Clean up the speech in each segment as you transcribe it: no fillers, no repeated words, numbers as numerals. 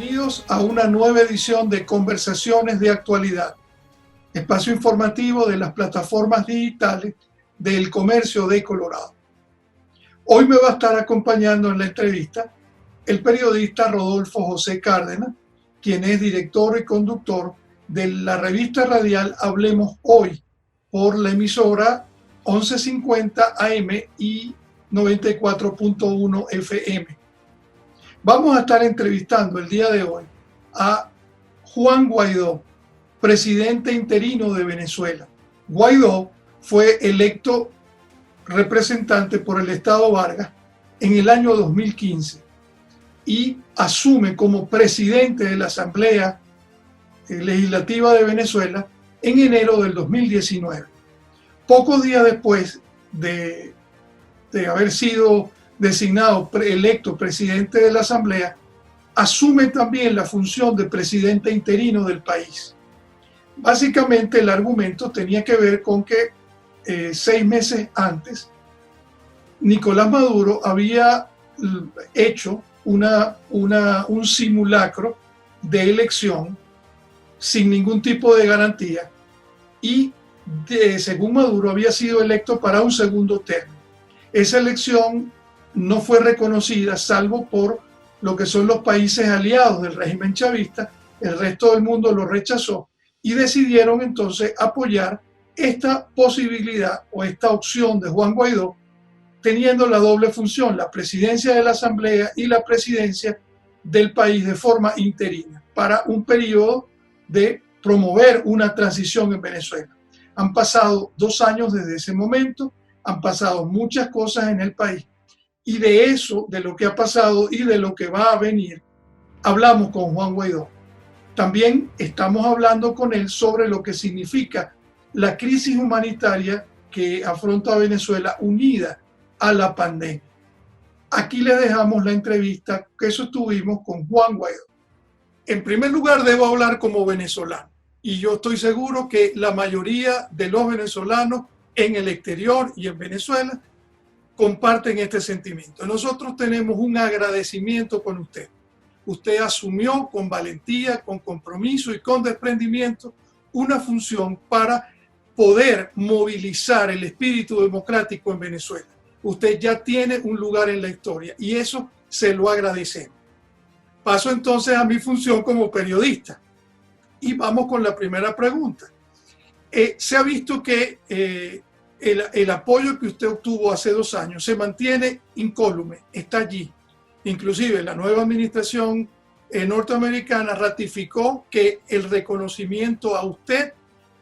Bienvenidos a una nueva edición de Conversaciones de Actualidad, espacio informativo de las plataformas digitales del comercio de Colorado. Hoy me va a estar acompañando en la entrevista el periodista Rodolfo José Cárdenas, quien es director y conductor de la revista radial Hablemos Hoy por la emisora 1150 AM y 94.1 FM. Vamos a estar entrevistando el día de hoy a Juan Guaidó, presidente interino de Venezuela. Guaidó fue electo representante por el Estado Vargas en el año 2015 y asume como presidente de la Asamblea Legislativa de Venezuela en enero del 2019. Pocos días después de haber sido designado electo presidente de la Asamblea, asume también la función de presidente interino del país. Básicamente el argumento tenía que ver con que 6 meses antes Nicolás Maduro había hecho un simulacro de elección sin ningún tipo de garantía y según Maduro había sido electo para un segundo término. Esa elección no fue reconocida salvo por lo que son los países aliados del régimen chavista. El resto del mundo lo rechazó y decidieron entonces apoyar esta posibilidad o esta opción de Juan Guaidó, teniendo la doble función, la presidencia de la Asamblea y la presidencia del país de forma interina, para un periodo de promover una transición en Venezuela. Han pasado 2 años desde ese momento, han pasado muchas cosas en el país y de eso, de lo que ha pasado y de lo que va a venir, hablamos con Juan Guaidó. También estamos hablando con él sobre lo que significa la crisis humanitaria que afronta Venezuela unida a la pandemia. Aquí les dejamos la entrevista que sostuvimos con Juan Guaidó. En primer lugar, debo hablar como venezolano y yo estoy seguro que la mayoría de los venezolanos en el exterior y en Venezuela comparten este sentimiento. Nosotros tenemos un agradecimiento con usted. Usted asumió con valentía, con compromiso y con desprendimiento una función para poder movilizar el espíritu democrático en Venezuela. Usted ya tiene un lugar en la historia y eso se lo agradecemos. Paso entonces a mi función como periodista y vamos con la primera pregunta. Se ha visto que el apoyo que usted obtuvo hace 2 años se mantiene incólume, está allí. Inclusive la nueva administración norteamericana ratificó que el reconocimiento a usted,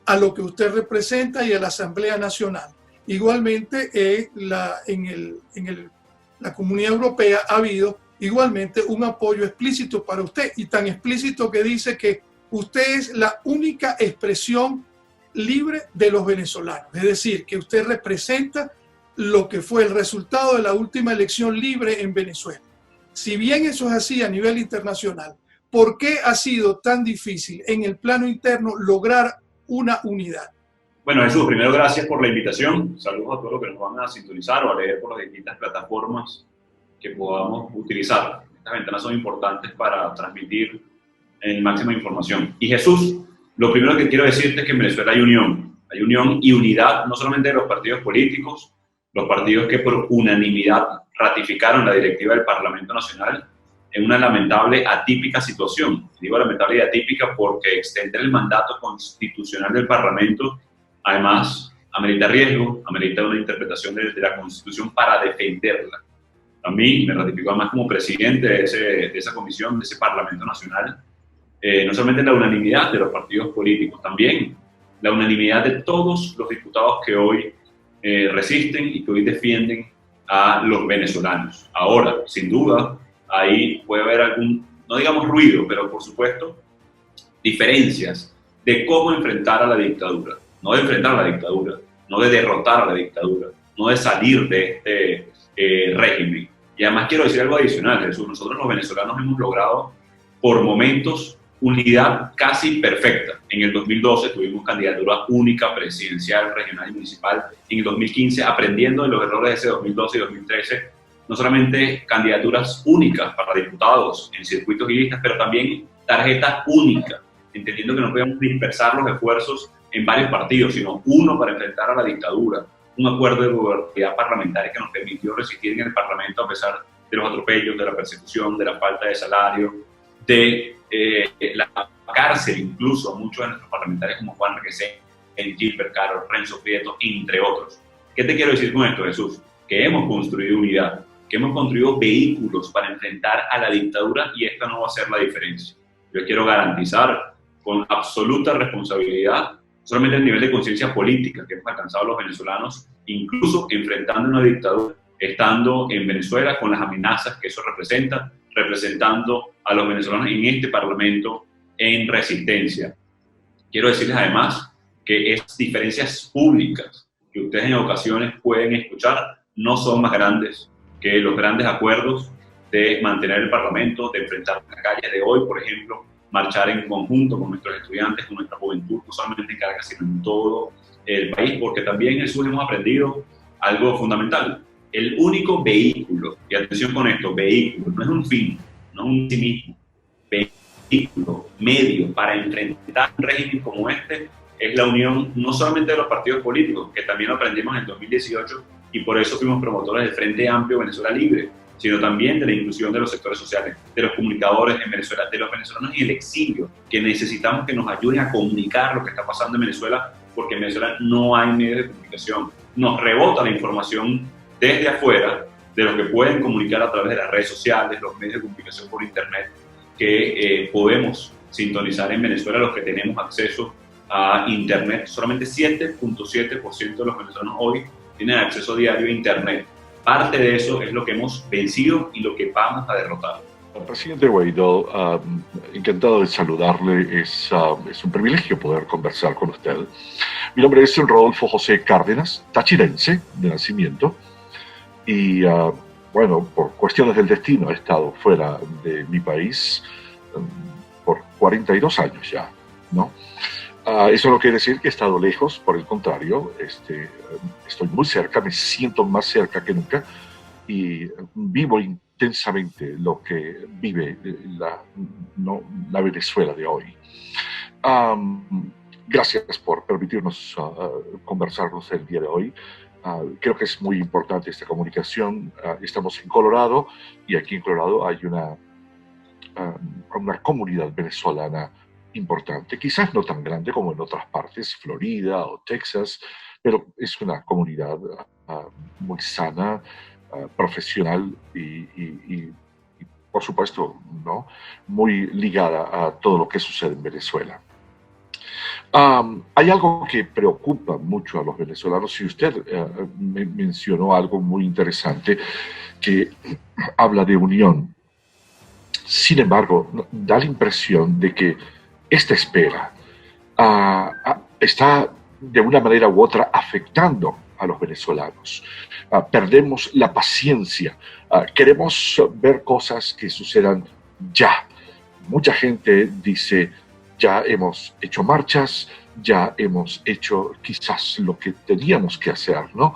a lo que usted representa y a la Asamblea Nacional. Igualmente en la Comunidad Europea ha habido igualmente un apoyo explícito para usted y tan explícito que dice que usted es la única expresión libre de los venezolanos, es decir, que usted representa lo que fue el resultado de la última elección libre en Venezuela. Si bien eso es así a nivel internacional, ¿por qué ha sido tan difícil en el plano interno lograr una unidad? Bueno, Jesús, primero gracias por la invitación. Saludos a todos los que nos van a sintonizar o a leer por las distintas plataformas que podamos utilizar. Estas ventanas son importantes para transmitir el máximo de información. Y Jesús, lo primero que quiero decirte es que en Venezuela hay unión y unidad no solamente de los partidos políticos, los partidos que por unanimidad ratificaron la directiva del Parlamento Nacional en una lamentable, atípica situación. Digo lamentable y atípica porque extender el mandato constitucional del Parlamento, además, amerita riesgo, amerita una interpretación de la Constitución para defenderla. A mí me ratificó además como presidente de esa comisión, de ese Parlamento Nacional, no solamente la unanimidad de los partidos políticos, también la unanimidad de todos los diputados que hoy resisten y que hoy defienden a los venezolanos. Ahora, sin duda, ahí puede haber algún, no digamos ruido, pero por supuesto, diferencias de cómo enfrentar a la dictadura. No de enfrentar a la dictadura, no de derrotar a la dictadura, no de salir de este régimen. Y además quiero decir algo adicional, Jesús. Nosotros los venezolanos hemos logrado por momentos unidad casi perfecta. En el 2012 tuvimos candidatura única presidencial, regional y municipal. En el 2015, aprendiendo de los errores de ese 2012 y 2013, no solamente candidaturas únicas para diputados en circuitos y listas, pero también tarjeta única, entendiendo que no podemos dispersar los esfuerzos en varios partidos, sino uno para enfrentar a la dictadura, un acuerdo de gobernabilidad parlamentaria que nos permitió resistir en el Parlamento a pesar de los atropellos, de la persecución, de la falta de salario, de la cárcel incluso a muchos de nuestros parlamentarios como Juan Requesén, Gilbert Carlos, Renzo Prieto, entre otros. ¿Qué te quiero decir con esto, Jesús? Que hemos construido unidad, que hemos construido vehículos para enfrentar a la dictadura y esta no va a ser la diferencia. Yo quiero garantizar con absoluta responsabilidad solamente el nivel de conciencia política que hemos alcanzado los venezolanos, incluso enfrentando una dictadura, estando en Venezuela con las amenazas que eso representa, representando a los venezolanos en este Parlamento en resistencia. Quiero decirles además que esas diferencias públicas que ustedes en ocasiones pueden escuchar no son más grandes que los grandes acuerdos de mantener el Parlamento, de enfrentar las calles de hoy, por ejemplo, marchar en conjunto con nuestros estudiantes, con nuestra juventud, no solamente en Caracas, sino en todo el país, porque también en Jesús hemos aprendido algo fundamental. El único vehículo, y atención con esto, vehículo, no es un fin, no es un sí mismo, vehículo, medio para enfrentar un régimen como este, es la unión no solamente de los partidos políticos, que también lo aprendimos en el 2018 y por eso fuimos promotores del Frente Amplio Venezuela Libre, sino también de la inclusión de los sectores sociales, de los comunicadores en Venezuela, de los venezolanos en el exilio, que necesitamos que nos ayuden a comunicar lo que está pasando en Venezuela, porque en Venezuela no hay medios de comunicación. Nos rebota la información desde afuera de lo que pueden comunicar a través de las redes sociales, los medios de comunicación por internet, que podemos sintonizar en Venezuela, los que tenemos acceso a internet. Solamente 7.7% de los venezolanos hoy tienen acceso diario a internet. Parte de eso es lo que hemos vencido y lo que vamos a derrotar. Presidente Guaidó, encantado de saludarle. Es un privilegio poder conversar con usted. Mi nombre es Rodolfo José Cárdenas, tachirense de nacimiento. Y bueno, por cuestiones del destino he estado fuera de mi país por 42 años ya, ¿no? Eso no quiere decir que he estado lejos, por el contrario, estoy muy cerca, me siento más cerca que nunca y vivo intensamente lo que vive la Venezuela de hoy. Gracias por permitirnos conversarnos el día de hoy. Creo que es muy importante esta comunicación. Estamos en Colorado y aquí en Colorado hay una comunidad venezolana importante, quizás no tan grande como en otras partes, Florida o Texas, pero es una comunidad muy sana, profesional y por supuesto, ¿no?, muy ligada a todo lo que sucede en Venezuela. Hay algo que preocupa mucho a los venezolanos y usted mencionó algo muy interesante que habla de unión. Sin embargo, da la impresión de que esta espera está de una manera u otra afectando a los venezolanos. Perdemos la paciencia, queremos ver cosas que sucedan ya. Mucha gente dice, ya hemos hecho marchas, ya hemos hecho quizás lo que teníamos que hacer, ¿no?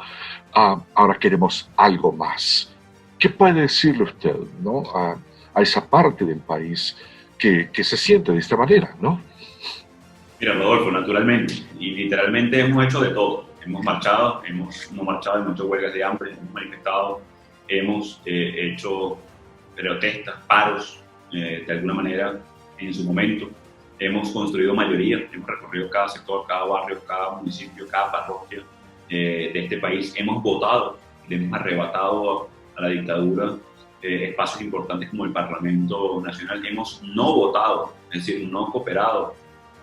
Ahora queremos algo más. ¿Qué puede decirle usted, ¿no?, a esa parte del país que se siente de esta manera, ¿no? Mira, Rodolfo, naturalmente y literalmente hemos hecho de todo. Hemos marchado, no marchado, hemos hecho huelgas de hambre, hemos manifestado, hemos hecho protestas, paros, de alguna manera, en su momento. Hemos construido mayoría, hemos recorrido cada sector, cada barrio, cada municipio, cada parroquia de este país. Hemos votado, le hemos arrebatado a la dictadura espacios importantes como el Parlamento Nacional. Hemos no votado, es decir, no cooperado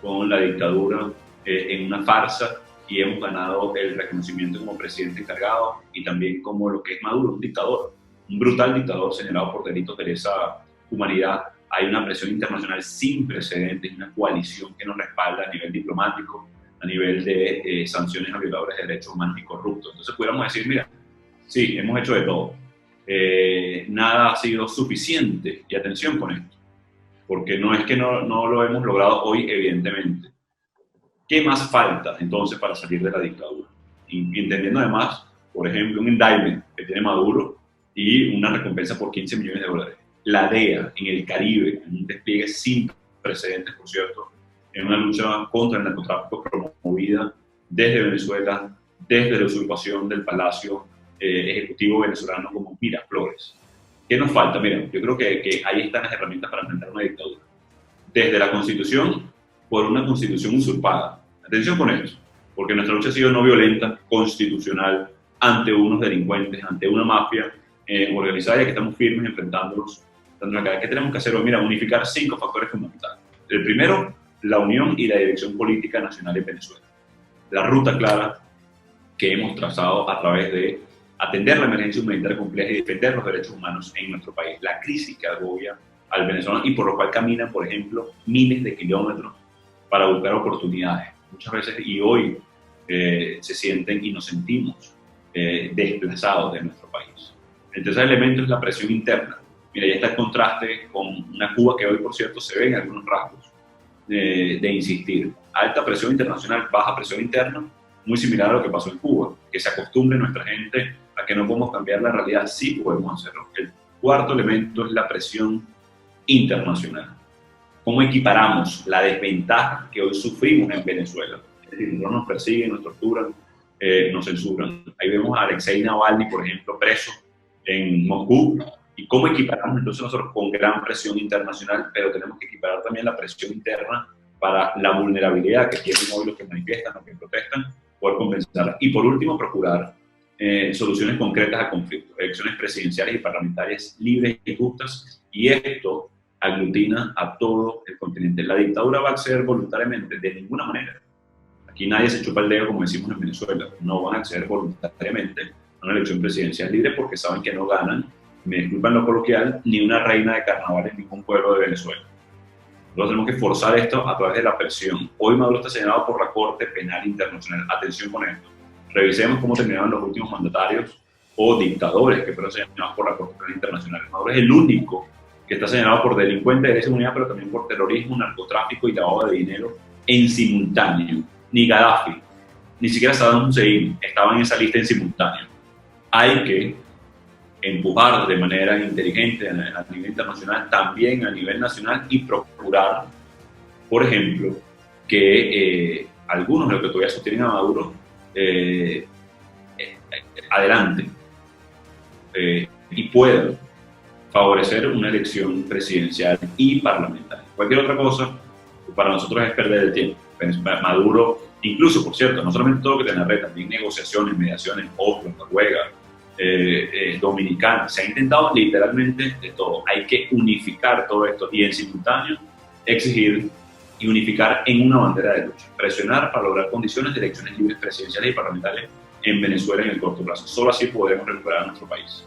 con la dictadura en una farsa y hemos ganado el reconocimiento como presidente encargado y también como lo que es Maduro, un dictador, un brutal dictador señalado por delitos de lesa humanidad. Hay una presión internacional sin precedentes, una coalición que nos respalda a nivel diplomático, a nivel de sanciones a violadores de derechos humanos y corruptos. Entonces pudiéramos decir, mira, sí, hemos hecho de todo. Nada ha sido suficiente, y atención con esto, porque no es que no lo hemos logrado hoy, evidentemente. ¿Qué más falta entonces para salir de la dictadura? Y entendiendo además, por ejemplo, un indictment que tiene Maduro y una recompensa por $15 millones. La DEA en el Caribe, en un despliegue sin precedentes, por cierto, en una lucha contra el narcotráfico promovida desde Venezuela, desde la usurpación del Palacio Ejecutivo venezolano como Miraflores. ¿Qué nos falta? Mira, yo creo que ahí están las herramientas para enfrentar una dictadura. Desde la Constitución, por una Constitución usurpada. Atención con esto, porque nuestra lucha ha sido no violenta, constitucional, ante unos delincuentes, ante una mafia organizada, y que estamos firmes enfrentándolos. ¿Qué tenemos que hacer hoy? Mira, unificar 5 factores fundamentales. El primero, la unión y la dirección política nacional en Venezuela. La ruta clara que hemos trazado a través de atender la emergencia humanitaria compleja y defender los derechos humanos en nuestro país. La crisis que agobia al venezolano y por lo cual caminan, por ejemplo, miles de kilómetros para buscar oportunidades. Muchas veces, y hoy, se sienten y nos sentimos desplazados de nuestro país. El tercer elemento es la presión interna. Mira, ya está el contraste con una Cuba que hoy, por cierto, se ve en algunos rasgos de insistir. Alta presión internacional, baja presión interna, muy similar a lo que pasó en Cuba. Que se acostumbre nuestra gente a que no podemos cambiar la realidad, sí podemos hacerlo. El cuarto elemento es la presión internacional. ¿Cómo equiparamos la desventaja que hoy sufrimos en Venezuela? Es decir, no nos persiguen, nos torturan, nos censuran. Ahí vemos a Alexei Navalny, por ejemplo, preso en Moscú. ¿Y cómo equiparamos entonces nosotros con gran presión internacional? Pero tenemos que equiparar también la presión interna para la vulnerabilidad que tienen hoy los que manifiestan, los que protestan, poder compensarla. Y por último, procurar soluciones concretas al conflicto, elecciones presidenciales y parlamentarias libres y justas, y esto aglutina a todo el continente. La dictadura va a acceder voluntariamente, de ninguna manera. Aquí nadie se chupa el dedo, como decimos en Venezuela. No van a acceder voluntariamente a una elección presidencial libre porque saben que no ganan, me disculpan lo coloquial, ni una reina de carnaval en ningún pueblo de Venezuela. Nosotros tenemos que forzar esto a través de la presión. Hoy Maduro está señalado por la Corte Penal Internacional. Atención con esto. Revisemos cómo terminaron los últimos mandatarios o dictadores que fueron señalados por la Corte Penal Internacional. Maduro es el único que está señalado por delincuente de lesa humanidad, pero también por terrorismo, narcotráfico y lavado de dinero en simultáneo. Ni Gaddafi, ni siquiera Saddam Hussein estaban en esa lista en simultáneo. Hay que empujar de manera inteligente a nivel internacional, también a nivel nacional, y procurar, por ejemplo, que algunos de los que todavía sostienen a Maduro adelante y puedan favorecer una elección presidencial y parlamentaria. Cualquier otra cosa para nosotros es perder el tiempo. Maduro, incluso, por cierto, no solamente todo lo que tiene red, también negociaciones, mediaciones, Oslo, Noruega, Dominicana, se ha intentado literalmente de todo. Hay que unificar todo esto y en simultáneo exigir y unificar en una bandera de lucha, presionar para lograr condiciones de elecciones libres presidenciales y parlamentarias en Venezuela en el corto plazo. Solo así podemos recuperar nuestro país.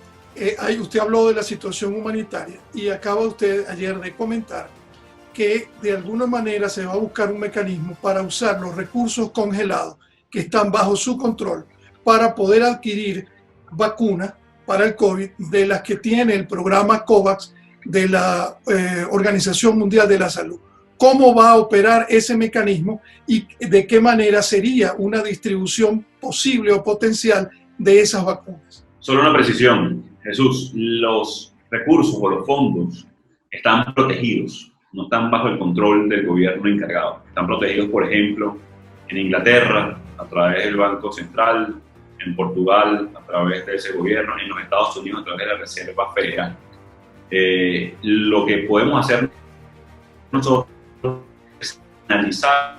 Usted habló de la situación humanitaria y acaba usted ayer de comentar que de alguna manera se va a buscar un mecanismo para usar los recursos congelados que están bajo su control para poder adquirir vacunas para el COVID de las que tiene el programa COVAX de la Organización Mundial de la Salud. ¿Cómo va a operar ese mecanismo y de qué manera sería una distribución posible o potencial de esas vacunas? Solo una precisión, Jesús, los recursos o los fondos están protegidos, no están bajo el control del gobierno encargado. Están protegidos, por ejemplo, en Inglaterra, a través del Banco Central, en Portugal, a través de ese gobierno, en los Estados Unidos, a través de la Reserva Federal. Lo que podemos hacer nosotros es analizar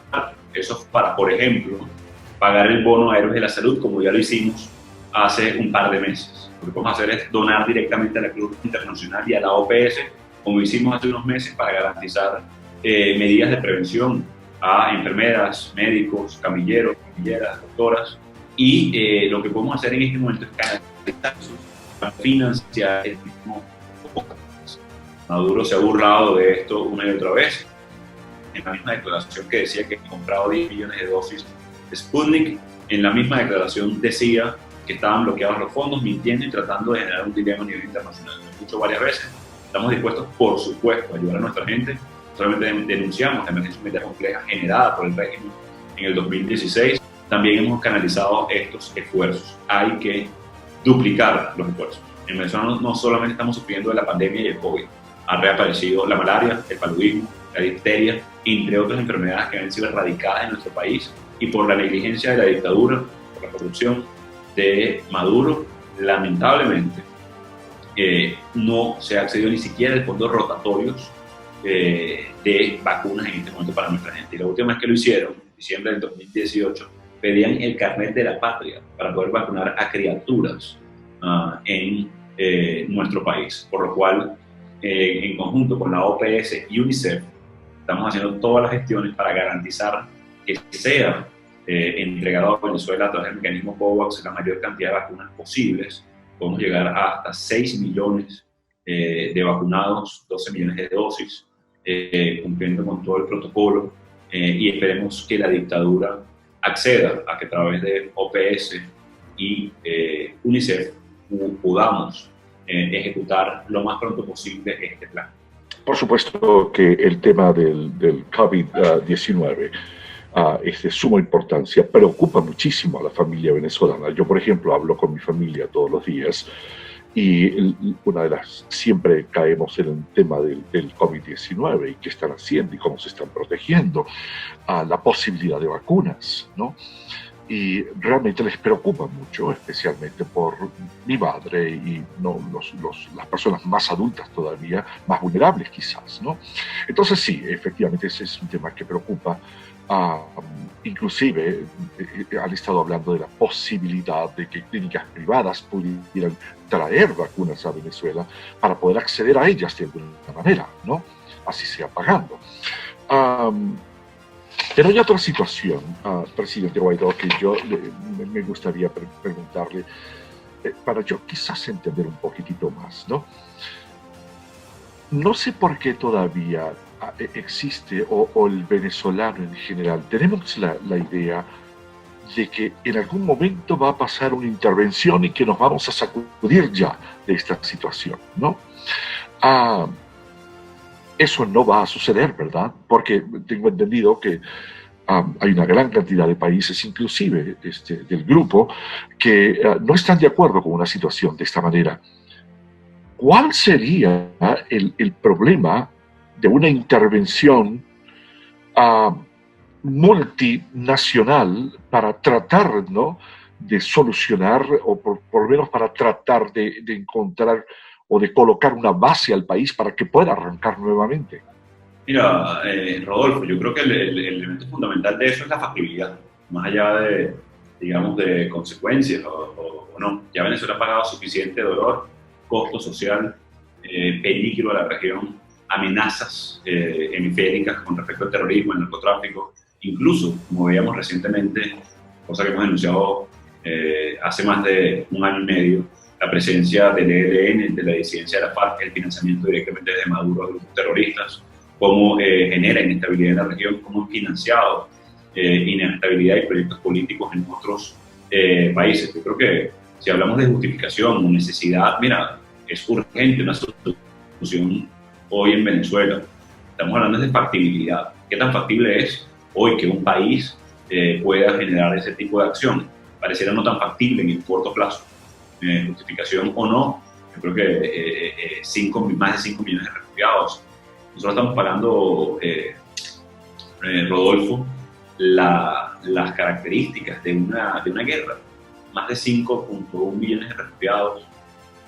eso para, por ejemplo, pagar el bono a héroes de la salud, como ya lo hicimos hace un par de meses. Lo que podemos hacer es donar directamente a la Cruz Internacional y a la OPS, como hicimos hace unos meses, para garantizar medidas de prevención a enfermeras, médicos, camilleros, camilleras, doctoras. Y lo que podemos hacer en este momento es canalizar, financiar el mismo. Maduro se ha burlado de esto una y otra vez. En la misma declaración que decía que comprado 10 millones de dosis de Sputnik, en la misma declaración decía que estaban bloqueados los fondos, mintiendo y tratando de generar un dilema a nivel internacional. Lo he dicho varias veces. Estamos dispuestos, por supuesto, a ayudar a nuestra gente. Solamente denunciamos la emergencia humanitaria compleja generada por el régimen en el 2016. También hemos canalizado estos esfuerzos. Hay que duplicar los esfuerzos. En Venezuela no solamente estamos sufriendo de la pandemia y el COVID, ha reaparecido la malaria, el paludismo, la difteria, entre otras enfermedades que han sido erradicadas en nuestro país, y por la negligencia de la dictadura, por la corrupción de Maduro, lamentablemente no se ha accedido ni siquiera a fondos rotatorios de vacunas en este momento para nuestra gente. Y la última vez que lo hicieron, en diciembre del 2018, pedían el carnet de la patria para poder vacunar a criaturas en nuestro país, por lo cual en conjunto con la OPS y UNICEF estamos haciendo todas las gestiones para garantizar que sea entregado a Venezuela a través del mecanismo COVAX la mayor cantidad de vacunas posibles. Podemos llegar a hasta 6 millones de vacunados, 12 millones de dosis, cumpliendo con todo el protocolo, y esperemos que la dictadura acceda a que a través de OPS y UNICEF podamos ejecutar lo más pronto posible este plan. Por supuesto que el tema del COVID-19 es de suma importancia, preocupa muchísimo a la familia venezolana. Yo, por ejemplo, hablo con mi familia todos los días y siempre caemos en el tema del COVID-19 y qué están haciendo y cómo se están protegiendo, la posibilidad de vacunas, ¿no? Y realmente les preocupa mucho, especialmente por mi madre y las personas más adultas todavía, más vulnerables quizás, ¿no? Entonces sí, efectivamente ese es un tema que preocupa. Inclusive han estado hablando de la posibilidad de que clínicas privadas pudieran traer vacunas a Venezuela para poder acceder a ellas de alguna manera, ¿no? Así sea pagando. Pero hay otra situación, presidente Guaidó, que yo me gustaría preguntarle, para yo quizás entender un poquitito más, ¿no? No sé por qué todavía existe, o el venezolano en general, tenemos la idea de que en algún momento va a pasar una intervención y que nos vamos a sacudir ya de esta situación, ¿no? Eso no va a suceder, ¿verdad? Porque tengo entendido que hay una gran cantidad de países, inclusive del grupo, que no están de acuerdo con una situación de esta manera. ¿Cuál sería el problema de una intervención multinacional para tratar, ¿no?, de solucionar, o por lo menos para tratar de encontrar o de colocar una base al país para que pueda arrancar nuevamente? Mira, Rodolfo, yo creo que el elemento fundamental de eso es la factibilidad, más allá de, digamos, de consecuencias o no. Ya Venezuela ha pagado suficiente dolor, costo social, peligro a la región, amenazas hemisféricas con respecto al terrorismo, al narcotráfico, incluso, como veíamos recientemente, cosa que hemos denunciado hace más de un año y medio, la presencia del ELN, de la disidencia de la FARC, el financiamiento directamente de Maduro a grupos terroristas, cómo genera inestabilidad en la región, cómo han financiado inestabilidad y proyectos políticos en otros países. Yo creo que si hablamos de justificación o necesidad, mira, es urgente una solución hoy en Venezuela. Estamos hablando de factibilidad. ¿Qué tan factible es hoy que un país pueda generar ese tipo de acción? Pareciera no tan factible en el corto plazo. Justificación o no, yo creo que más de 5 millones de refugiados. Nosotros estamos pagando, Rodolfo, las características de una guerra. Más de 5.1 millones de refugiados,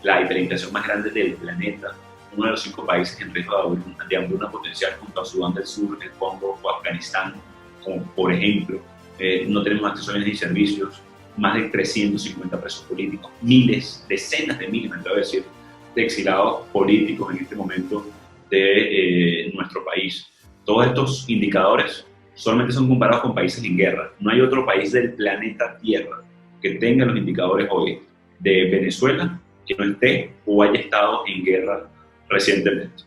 la hiperinflación más grande del planeta, uno de los 5 países en riesgo de hambruna potencial junto a Sudán del Sur, el Congo o Afganistán, como por ejemplo. No tenemos acceso a bienes y servicios, más de 350 presos políticos, miles, decenas de miles, me atrevo a decir, de exilados políticos en este momento de nuestro país. Todos estos indicadores solamente son comparados con países en guerra. No hay otro país del planeta Tierra que tenga los indicadores hoy de Venezuela que no esté o haya estado en guerra recientemente.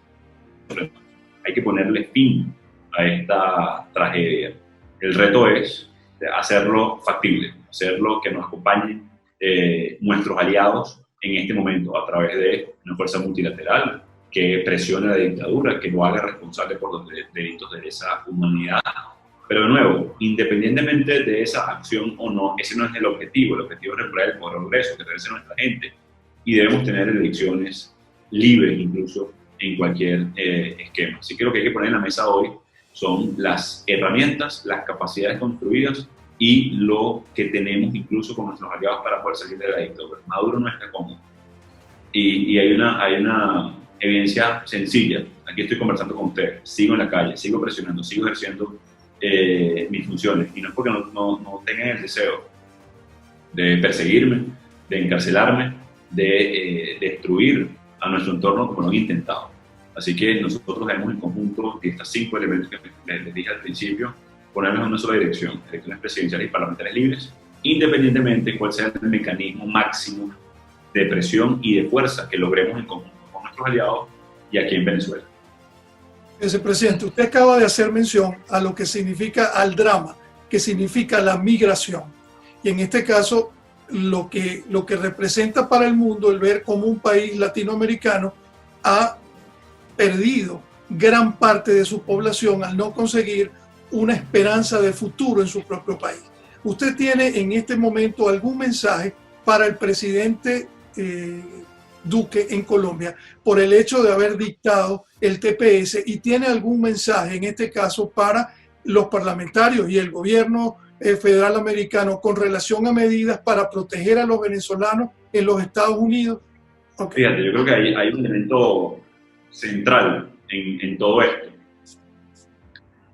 Hay que ponerle fin a esta tragedia. El reto es hacerlo factible, hacerlo que nos acompañen nuestros aliados en este momento a través de una fuerza multilateral que presione a la dictadura, que lo haga responsable por los delitos de lesa humanidad. Pero de nuevo, independientemente de esa acción o no, ese no es el objetivo. El objetivo es recuperar el progreso, que regrese nuestra gente. y debemos tener elecciones libres incluso en cualquier esquema. Así que lo que hay que poner en la mesa hoy son las herramientas, las capacidades construidas y lo que tenemos incluso con nuestros aliados para poder salir de la dictadura. Maduro no está cómodo. Y hay una evidencia sencilla. Aquí estoy conversando con usted, sigo en la calle, sigo presionando, sigo ejerciendo mis funciones. Y no es porque no tengan el deseo de perseguirme, de encarcelarme, de destruir a nuestro entorno como lo han intentado. Así que nosotros debemos en conjunto de estos 5 elementos que les dije al principio, ponernos en una sola dirección, elecciones presidenciales y parlamentarias libres, independientemente de cuál sea el mecanismo máximo de presión y de fuerza que logremos en conjunto con nuestros aliados y aquí en Venezuela. Vicepresidente, usted acaba de hacer mención a lo que significa, al drama, que significa la migración. Y en este caso, lo que representa para el mundo el ver cómo un país latinoamericano ha perdido gran parte de su población al no conseguir una esperanza de futuro en su propio país. ¿Usted tiene en este momento algún mensaje para el presidente Duque en Colombia por el hecho de haber dictado el TPS, y tiene algún mensaje en este caso para los parlamentarios y el gobierno federal americano con relación a medidas para proteger a los venezolanos en los Estados Unidos? Okay. Fíjate, yo creo que hay un elemento central en todo esto,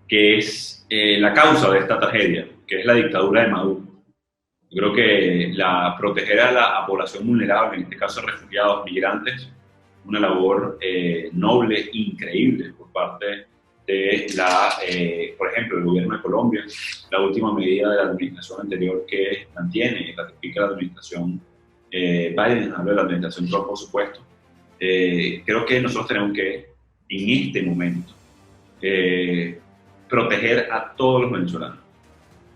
que es la causa de esta tragedia, que es la dictadura de Maduro. Yo creo que proteger a la población vulnerable, en este caso refugiados, migrantes, una labor noble, increíble por parte de por ejemplo, el gobierno de Colombia, la última medida de la administración anterior que mantiene y ratifica la administración Biden, hablo de la administración Trump, por supuesto. Creo que nosotros tenemos que, en este momento, proteger a todos los venezolanos.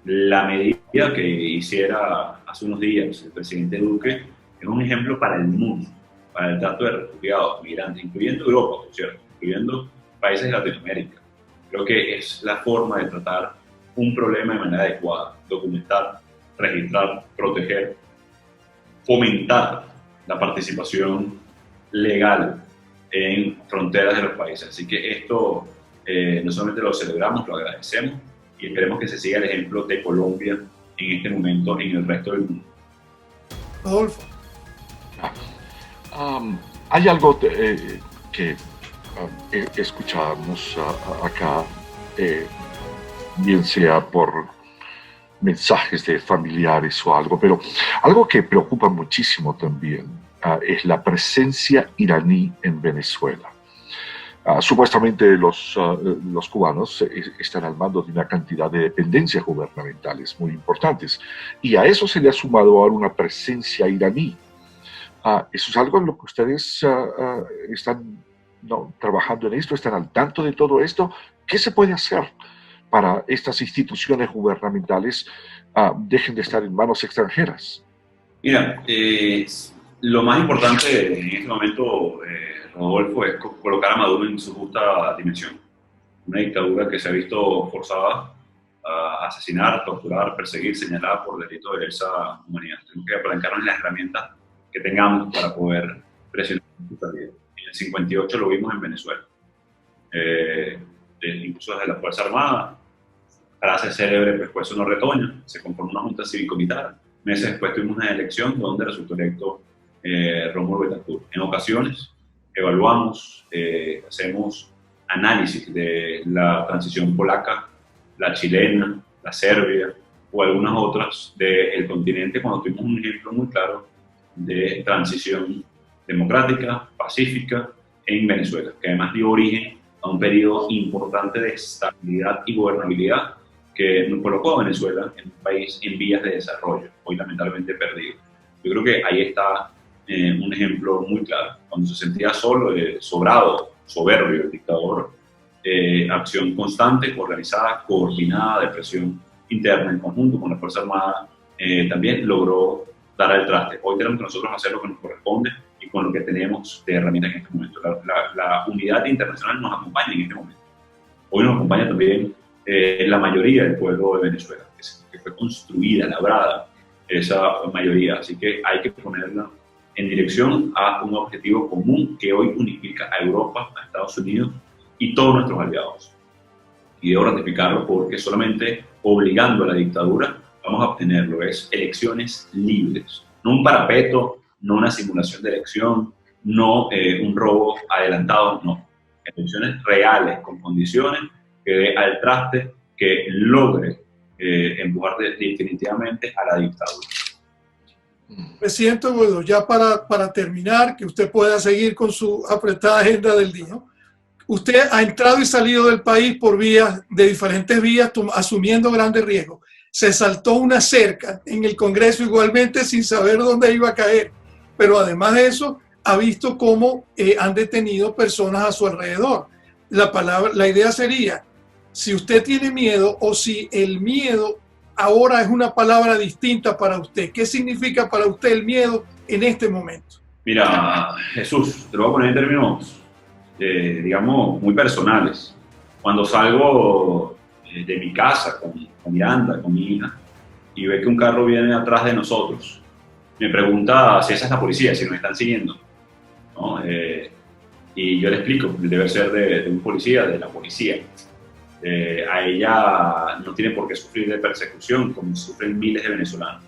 La medida que hiciera hace unos días el presidente Duque es un ejemplo para el mundo, para el trato de refugiados, migrantes, incluyendo Europa, por cierto, incluyendo países de Latinoamérica. Creo que es la forma de tratar un problema de manera adecuada, documentar, registrar, proteger, fomentar la participación legal en fronteras de los países. Así que esto no solamente lo celebramos, lo agradecemos y esperemos que se siga el ejemplo de Colombia en este momento en el resto del mundo. Rodolfo. Hay algo que escuchamos acá, bien sea por mensajes de familiares o algo, pero algo que preocupa muchísimo también es la presencia iraní en Venezuela. Supuestamente los cubanos están al mando de una cantidad de dependencias gubernamentales muy importantes, y a eso se le ha sumado ahora una presencia iraní. ¿Eso es algo en lo que ustedes están trabajando en esto? ¿Están al tanto de todo esto? ¿Qué se puede hacer para estas instituciones gubernamentales dejen de estar en manos extranjeras? Mira, lo más importante en este momento, Rodolfo, es colocar a Maduro en su justa dimensión. Una dictadura que se ha visto forzada a asesinar, torturar, perseguir, señalar por delitos de lesa humanidad. Tenemos que apalancarnos en las herramientas que tengamos para poder presionar esta vida. En el 58 lo vimos en Venezuela, incluso desde la Fuerza Armada, frase célebre, pescuezo no retoña, se conformó una junta cívico-militar. Meses después tuvimos una elección donde resultó electo Rómulo Betancourt. En ocasiones evaluamos, hacemos análisis de la transición polaca, la chilena, la serbia o algunas otras del continente, cuando tuvimos un ejemplo muy claro de transición democrática, pacífica en Venezuela, que además dio origen a un periodo importante de estabilidad y gobernabilidad que nos colocó a Venezuela en un país en vías de desarrollo, hoy lamentablemente perdido. Yo creo que ahí está un ejemplo muy claro. Cuando se sentía solo, sobrado, soberbio el dictador, acción constante, organizada, coordinada, de presión interna en conjunto con la Fuerza Armada, también logró dar al traste. Hoy tenemos que nosotros hacer lo que nos corresponde y con lo que tenemos de herramientas en este momento. La unidad internacional nos acompaña en este momento. Hoy nos acompaña también la mayoría del pueblo de Venezuela, que fue construida, labrada, esa mayoría. Así que hay que ponerla en dirección a un objetivo común que hoy unifica a Europa, a Estados Unidos y todos nuestros aliados. Y debo ratificarlo porque solamente obligando a la dictadura vamos a obtenerlo, es elecciones libres, no un parapeto, no una simulación de elección, no un robo adelantado, no. Elecciones reales, con condiciones que dé al traste, que logre empujar definitivamente a la dictadura. Presidente Guaidó, ya para terminar, que usted pueda seguir con su apretada agenda del día. Usted ha entrado y salido del país por diferentes vías, asumiendo grandes riesgos. Se saltó una cerca en el Congreso igualmente sin saber dónde iba a caer. Pero además de eso, ha visto cómo han detenido personas a su alrededor. La idea sería, si usted tiene miedo o si el miedo ahora es una palabra distinta para usted, ¿qué significa para usted el miedo en este momento? Mira, Jesús, te lo voy a poner en términos, digamos, muy personales. Cuando salgo de mi casa con Miranda, con mi hija, y ve que un carro viene atrás de nosotros, me pregunta si esa es la policía, si nos están siguiendo, ¿no? Y yo le explico, el deber ser de un policía, de la policía. A ella no tiene por qué sufrir de persecución como sufren miles de venezolanos.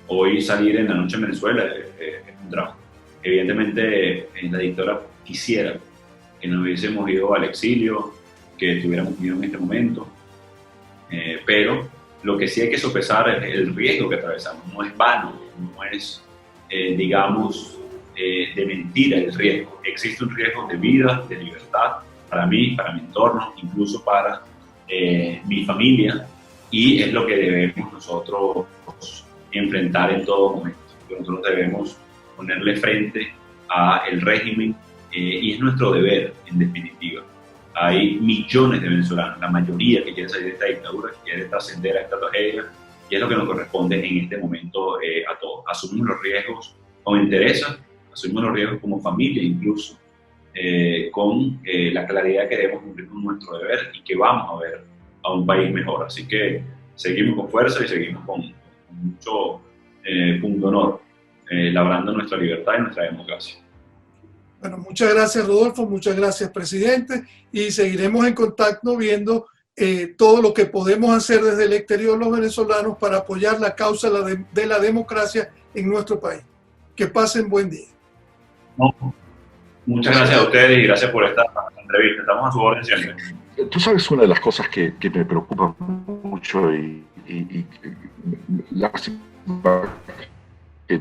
Hoy salir en la noche en Venezuela es un drama. Evidentemente la dictadura quisiera que nos hubiésemos ido al exilio, que estuviéramos viviendo en este momento, pero lo que sí hay que sopesar es el riesgo que atravesamos. No es vano, no es, digamos, de mentira el riesgo. Existe un riesgo de vida, de libertad, para mí, para mi entorno, incluso para mi familia, y es lo que debemos nosotros enfrentar en todo momento. Nosotros debemos ponerle frente al régimen y es nuestro deber, en definitiva. Hay millones de venezolanos, la mayoría que quieren salir de esta dictadura, que quieren trascender a esta tragedia, y es lo que nos corresponde en este momento a todos. Asumimos los riesgos con entereza, asumimos los riesgos como familia incluso, con la claridad que debemos cumplir con nuestro deber y que vamos a ver a un país mejor. Así que seguimos con fuerza y seguimos con mucho punto honor, labrando nuestra libertad y nuestra democracia. Bueno, muchas gracias, Rodolfo, muchas gracias, presidente, y seguiremos en contacto viendo todo lo que podemos hacer desde el exterior los venezolanos para apoyar la causa de la democracia en nuestro país. Que pasen buen día. No. Muchas gracias a ustedes y gracias por esta entrevista. Estamos a su orden siempre. Tú sabes, una de las cosas que me preocupa mucho y lástima que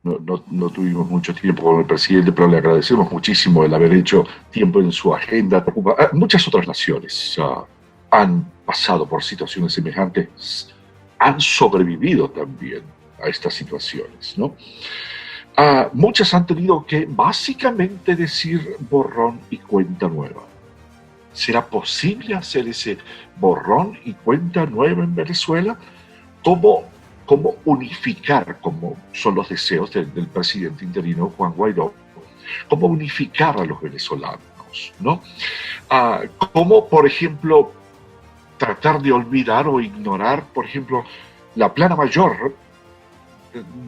no tuvimos mucho tiempo con el presidente, pero le agradecemos muchísimo el haber hecho tiempo en su agenda. Muchas otras naciones han pasado por situaciones semejantes, han sobrevivido también a estas situaciones, ¿no? Muchas han tenido que básicamente decir borrón y cuenta nueva. ¿Será posible hacer ese borrón y cuenta nueva en Venezuela? ¿Cómo unificar, como son los deseos del presidente interino Juan Guaidó, cómo unificar a los venezolanos, ¿no? ¿Cómo, por ejemplo, tratar de olvidar o ignorar, por ejemplo, la plana mayor,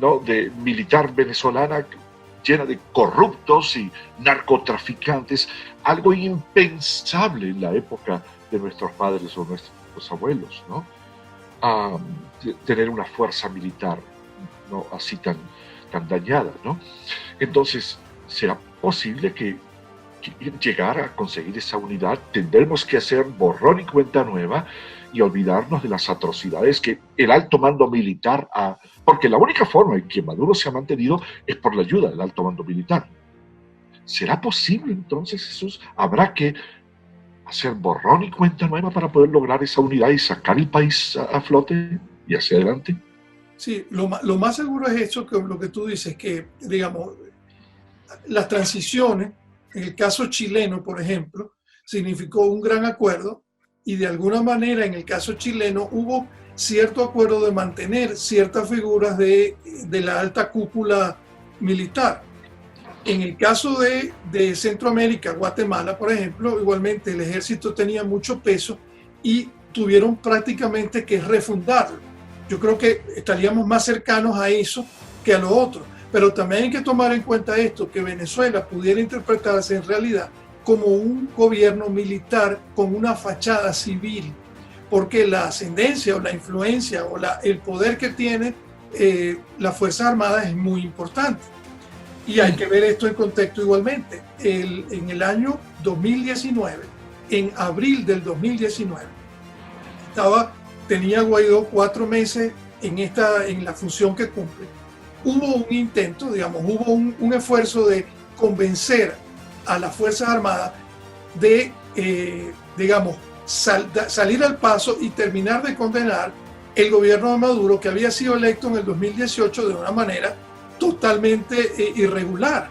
¿no?, de militar venezolana llena de corruptos y narcotraficantes, algo impensable en la época de nuestros padres o nuestros abuelos, ¿no? Tener una fuerza militar, ¿no?, así tan dañada, ¿no? Entonces, ¿será posible que llegar a conseguir esa unidad? Tendremos que hacer borrón y cuenta nueva y olvidarnos de las atrocidades que el alto mando militar ha... Porque la única forma en que Maduro se ha mantenido es por la ayuda del alto mando militar. ¿Será posible entonces, Jesús? ¿Habrá que hacer borrón y cuenta nueva para poder lograr esa unidad y sacar el país a flote y hacia adelante? Sí, lo más seguro es eso, que lo que tú dices, que, digamos, las transiciones, en el caso chileno, por ejemplo, significó un gran acuerdo y de alguna manera en el caso chileno hubo cierto acuerdo de mantener ciertas figuras de la alta cúpula militar. En el caso de Centroamérica, Guatemala, por ejemplo, igualmente el ejército tenía mucho peso y tuvieron prácticamente que refundarlo. Yo creo que estaríamos más cercanos a eso que a lo otro. Pero también hay que tomar en cuenta esto, que Venezuela pudiera interpretarse en realidad como un gobierno militar con una fachada civil, porque la ascendencia o la influencia o el poder que tiene las Fuerzas Armadas es muy importante. Y hay que ver esto en contexto igualmente. En el año 2019, en abril del 2019, tenía Guaidó 4 meses en la función que cumple. Hubo un intento, digamos, hubo un esfuerzo de convencer a las Fuerzas Armadas de, digamos, salir al paso y terminar de condenar el gobierno de Maduro, que había sido electo en el 2018 de una manera totalmente irregular.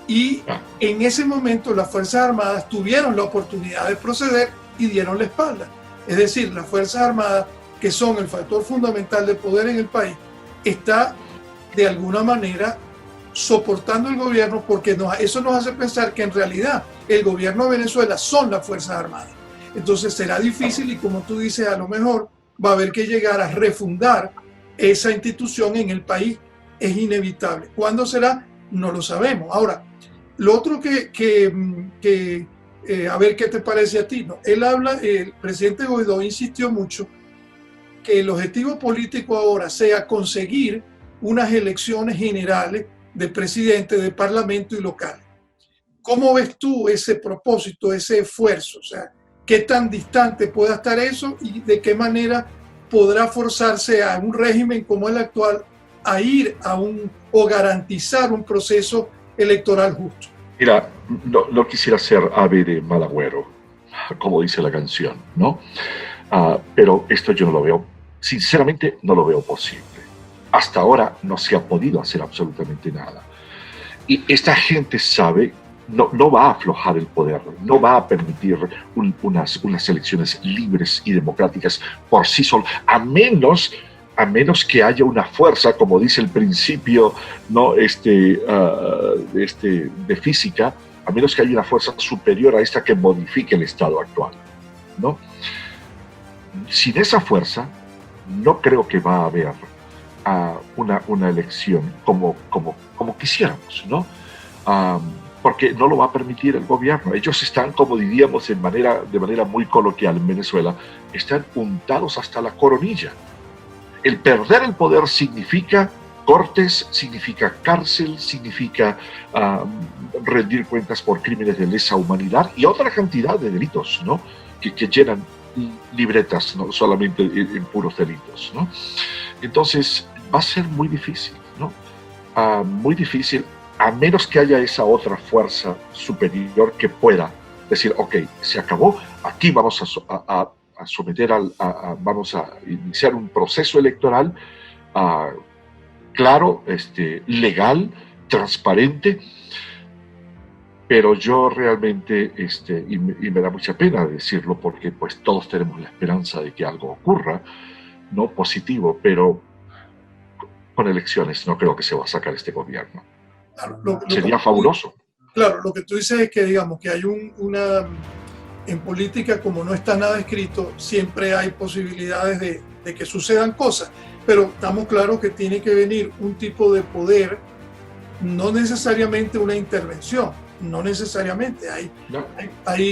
Y en ese momento las Fuerzas Armadas tuvieron la oportunidad de proceder y dieron la espalda. Es decir, las Fuerzas Armadas, que son el factor fundamental de poder en el país, está de alguna manera soportando el gobierno, porque eso nos hace pensar que en realidad el gobierno de Venezuela son las Fuerzas Armadas. Entonces será difícil y, como tú dices, a lo mejor va a haber que llegar a refundar esa institución en el país. Es inevitable. ¿Cuándo será? No lo sabemos. Ahora, lo otro a ver qué te parece a ti, ¿no? El presidente Guaidó insistió mucho que el objetivo político ahora sea conseguir unas elecciones generales de presidente, de parlamento y local. ¿Cómo ves tú ese propósito, ese esfuerzo? O sea, ¿qué tan distante pueda estar eso y de qué manera podrá forzarse a un régimen como el actual a ir o garantizar un proceso electoral justo? Mira, no quisiera ser ave de mal agüero, como dice la canción, ¿no? Pero esto yo no lo veo, sinceramente no lo veo posible. Hasta ahora no se ha podido hacer absolutamente nada. Y esta gente sabe, no va a aflojar el poder, no va a permitir unas elecciones libres y democráticas por sí solas, a menos que haya una fuerza, como dice el principio, ¿no? de física, a menos que haya una fuerza superior a esta que modifique el estado actual, ¿no? Sin esa fuerza, no creo que va a haber una elección como quisiéramos, ¿no? Porque no lo va a permitir el gobierno. Ellos están, como diríamos de manera muy coloquial en Venezuela, están untados hasta la coronilla. El perder el poder significa cortes, significa cárcel, significa rendir cuentas por crímenes de lesa humanidad y otra cantidad de delitos, ¿no? que llenan libretas, no solamente en puros delitos, ¿no? Entonces va a ser muy difícil, ¿no? Muy difícil, a menos que haya esa otra fuerza superior que pueda decir, ok, se acabó, aquí vamos a someter vamos a iniciar un proceso electoral claro, legal, transparente, pero yo realmente, y me da mucha pena decirlo porque pues todos tenemos la esperanza de que algo ocurra, no positivo, pero con elecciones no creo que se va a sacar este gobierno. Claro, sería fabuloso. Claro, lo que tú dices es que digamos que hay en política, como no está nada escrito, siempre hay posibilidades de que sucedan cosas, pero estamos claros que tiene que venir un tipo de poder, no necesariamente una intervención, no necesariamente,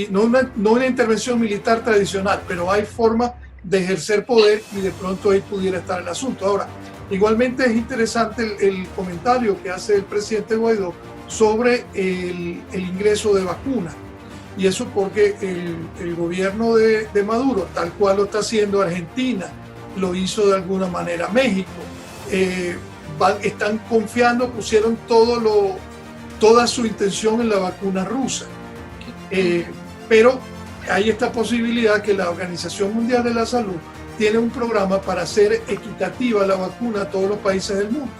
no una intervención militar tradicional, pero hay formas de ejercer poder y de pronto ahí pudiera estar el asunto. Ahora, igualmente es interesante el comentario que hace el presidente Guaidó sobre el ingreso de vacunas. Y eso porque el gobierno de Maduro, tal cual lo está haciendo Argentina, lo hizo de alguna manera México, están confiando, pusieron toda su intención en la vacuna rusa. Pero hay esta posibilidad que la Organización Mundial de la Salud tiene un programa para hacer equitativa la vacuna a todos los países del mundo.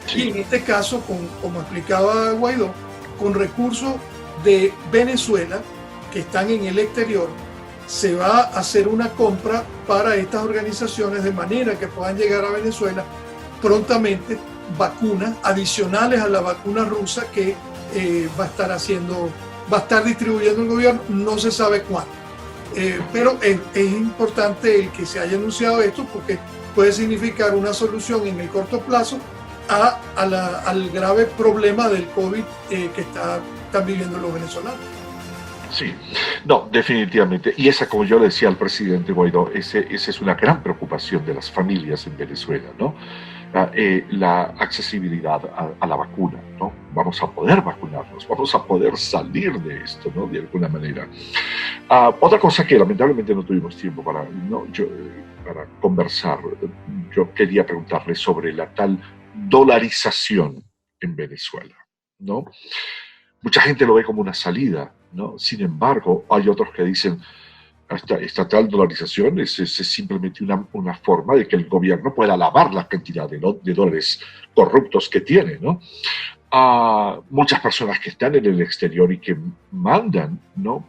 Sí. Y en este caso, como explicaba Guaidó, con recursos de Venezuela que están en el exterior, se va a hacer una compra para estas organizaciones de manera que puedan llegar a Venezuela prontamente vacunas adicionales a la vacuna rusa que va a estar distribuyendo el gobierno, no se sabe cuándo. Pero es importante el que se haya anunciado esto porque puede significar una solución en el corto plazo al grave problema del COVID que están viviendo los venezolanos. Sí, no, definitivamente. Y esa, como yo le decía al presidente Guaidó, esa es una gran preocupación de las familias en Venezuela, ¿no? La accesibilidad a la vacuna, ¿no? Vamos a poder vacunarnos, vamos a poder salir de esto, ¿no? De alguna manera. Otra cosa que lamentablemente no tuvimos tiempo para conversar, yo quería preguntarle sobre la tal dolarización en Venezuela, ¿no? Mucha gente lo ve como una salida, ¿no? Sin embargo, hay otros que dicen esta tal dolarización es simplemente una forma de que el gobierno pueda lavar la cantidad de dólares corruptos que tiene, ¿no? Muchas personas que están en el exterior y que mandan, ¿no?,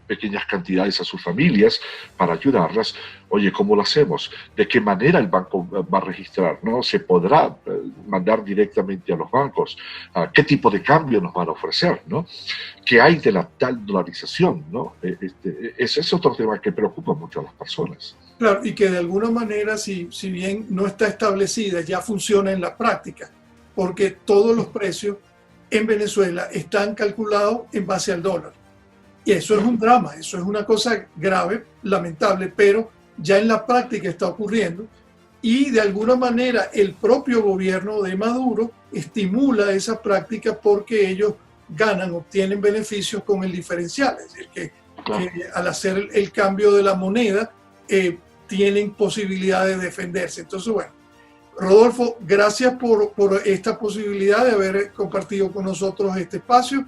pequeñas cantidades a sus familias para ayudarlas. Oye, ¿cómo lo hacemos? ¿De qué manera el banco va a registrar? ¿No? ¿Se podrá mandar directamente a los bancos? ¿Qué tipo de cambio nos van a ofrecer? ¿No? ¿Qué hay de la tal dolarización? ¿No? Ese es otro tema que preocupa mucho a las personas. Claro, y que de alguna manera, si bien no está establecida, ya funciona en la práctica, porque todos los precios en Venezuela están calculados en base al dólar. Y eso es un drama, eso es una cosa grave, lamentable, pero ya en la práctica está ocurriendo y de alguna manera el propio gobierno de Maduro estimula esa práctica porque ellos obtienen beneficios con el diferencial, es decir, que al hacer el cambio de la moneda tienen posibilidad de defenderse. Entonces, bueno, Rodolfo, gracias por esta posibilidad de haber compartido con nosotros este espacio.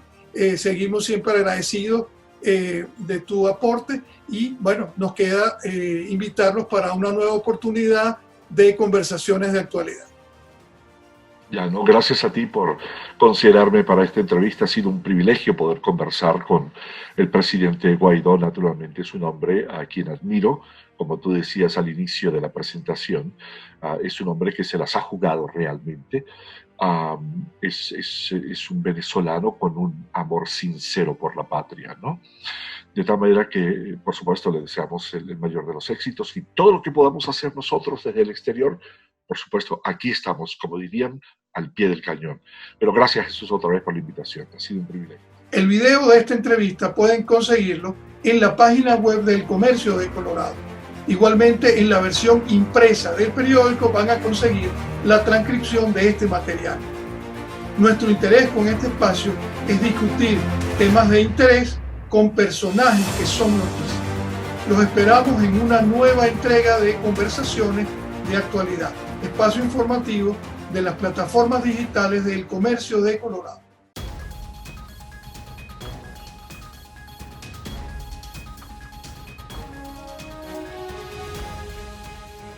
Seguimos siempre agradecidos de tu aporte y bueno, nos queda invitarlos para una nueva oportunidad de conversaciones de actualidad. Ya, no, gracias a ti por considerarme para esta entrevista. Ha sido un privilegio poder conversar con el presidente Guaidó. Naturalmente es un hombre a quien admiro, como tú decías al inicio de la presentación. Es un hombre que se las ha jugado realmente. Es un venezolano con un amor sincero por la patria, ¿no? De tal manera que, por supuesto, le deseamos el mayor de los éxitos y todo lo que podamos hacer nosotros desde el exterior. Por supuesto, aquí estamos, como dirían, al pie del cañón. Pero gracias, Jesús, otra vez por la invitación. Ha sido un privilegio. El video de esta entrevista pueden conseguirlo en la página web del Comercio de Colorado. Igualmente, en la versión impresa del periódico van a conseguir la transcripción de este material. Nuestro interés con este espacio es discutir temas de interés con personajes que son noticias. Los esperamos en una nueva entrega de Conversaciones de Actualidad, espacio informativo de las plataformas digitales del Comercio de Colorado.